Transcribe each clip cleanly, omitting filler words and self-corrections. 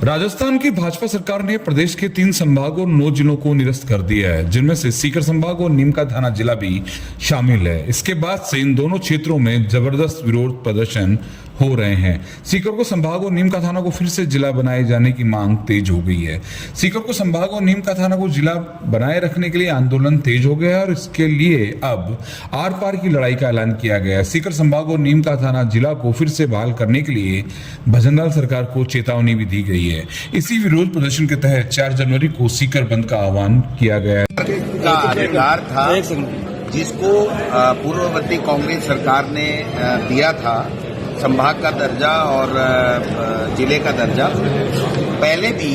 राजस्थान की भाजपा सरकार ने प्रदेश के 3 संभागों और 9 जिलों को निरस्त कर दिया है, जिनमें से सीकर संभाग और नीम का थाना जिला भी शामिल है। इसके बाद से इन दोनों क्षेत्रों में जबरदस्त विरोध प्रदर्शन हो रहे हैं। सीकर को संभाग और नीम का थाना को फिर से जिला बनाए जाने की मांग तेज हो गई है। सीकर को संभाग और नीम का थाना को जिला बनाए रखने के लिए आंदोलन तेज हो गया है और इसके लिए अब आर पार की लड़ाई का ऐलान किया गया है। सीकर संभाग और नीम का थाना जिला को फिर से बहाल करने के लिए भजनलाल सरकार को चेतावनी भी दी गई है। इसी विरोध प्रदर्शन के तहत 4 जनवरी को सीकर बंद का आह्वान किया गया है। का अधिकार था जिसको पूर्ववर्ती कांग्रेस सरकार ने दिया था, संभाग का दर्जा और जिले का दर्जा। पहले भी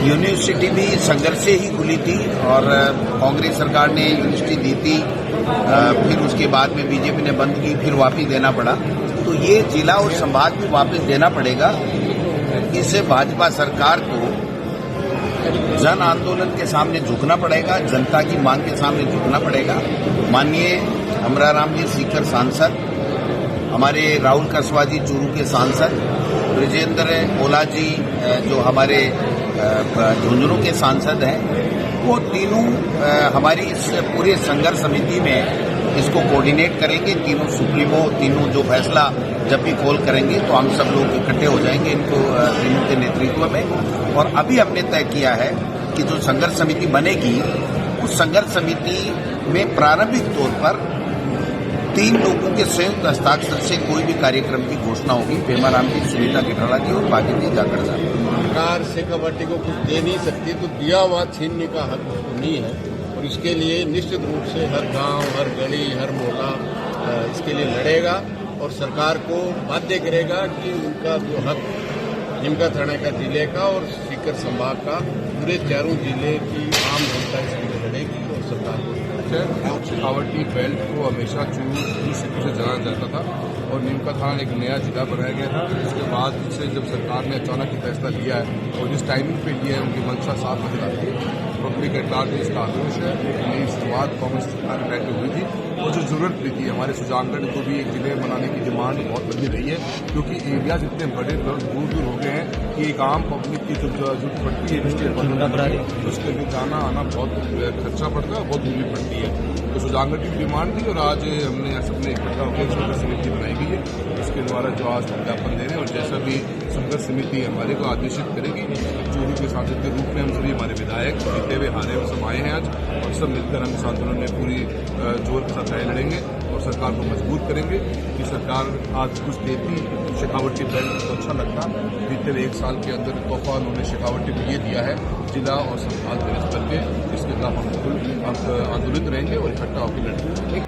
यूनिवर्सिटी भी संघर्ष से ही खुली थी और कांग्रेस सरकार ने यूनिवर्सिटी दी थी, फिर उसके बाद में बीजेपी ने बंद की, फिर वापस देना पड़ा। तो ये जिला और संभाग भी वापस देना पड़ेगा। इससे भाजपा सरकार को जन आंदोलन के सामने झुकना पड़ेगा, जनता की मांग के सामने झुकना पड़ेगा। माननीय अमराराम जी सीकर सांसद, हमारे राहुल कसवा जी चूरू के सांसद, ब्रजेंद्र ओला जी जो हमारे झुंझुनू के सांसद हैं, वो तीनों हमारी इस पूरे संघर्ष समिति में इसको कोऑर्डिनेट करेंगे। तीनों सुप्रीमो, तीनों जो फैसला जब भी कॉल करेंगे तो हम सब लोग इकट्ठे हो जाएंगे इनको तीनों के नेतृत्व में। और अभी हमने तय किया है कि जो संघर्ष समिति बनेगी, उस संघर्ष समिति में प्रारंभिक तौर पर 3 लोगों के संयुक्त हस्ताक्षर से कोई भी कार्यक्रम की घोषणा होगी। पेमाराम जी, सुनीता गिठाड़ा जी और बाकी जी जाकर सरकार शेखावटी को कुछ दे नहीं सकती, तो दिया हुआ छीनने का हक नहीं है। और इसके लिए निश्चित रूप से हर गांव, हर गली, हर मोहल्ला इसके लिए लड़ेगा और सरकार को बाध्य करेगा कि उनका जो हक नीमका थाना का जिले का और सीकर संभाग का, पूरे 4 जिले की आम जनता इसके लिए लड़ेगी और सरकार को। शेखावटी बेल्ट को हमेशा चूरू सिटी से जाना जाता था और नीम का थाना एक नया जिला बनाया गया था। इसके बाद से जब सरकार ने अचानक ही फैसला लिया है और जिस टाइमिंग पे लिया है, उनकी मंशा साफ नजर आती है। पब्लिक एट लार्ज में इसका आक्रोश है। ये शुरुआत कांग्रेस सरकार के टाइम में हुई थी और जो जरूरत भी थी, हमारे सुजानगढ़ को भी एक जिले बनाने की डिमांड बहुत बनी रही है, क्योंकि एरियाज इतने बड़े दूर दूर हो गए हैं कि एक आम पब्लिक की जो जरूरत पड़ती है उसके लिए जाना आना बहुत खर्चा पड़ता है, बहुत दूरी पड़ती है। तो सुजानगढ़ की डिमांड थी और आज हमने सबने इकट्ठा होकर संघर्ष समिति बनाई गई है। इसके द्वारा जो आज ज्ञापन दे रहे हैं और जैसा भी संघर्ष समिति हमारे को आदेशित करेगी, चूरू के सांसद के रूप में हम सभी हमारे विधायक जीते हुए हारे हुए सब आए हैं आज, और सब मिलकर हम इस आंदोलन में पूरी जोर के साथ लड़ेंगे और सरकार को मजबूर करेंगे कि सरकार आज कुछ देती शेखावटी बेल्ट तो अच्छा लगता। बीते हुए 1 साल के अंदर तोहफा उन्होंने शेखावटी को ये दिया है, जिला और संभाग निरस्त करके। इसके खिलाफ हम आंदोलित रहेंगे और इकट्ठा होकर लड़ेंगे।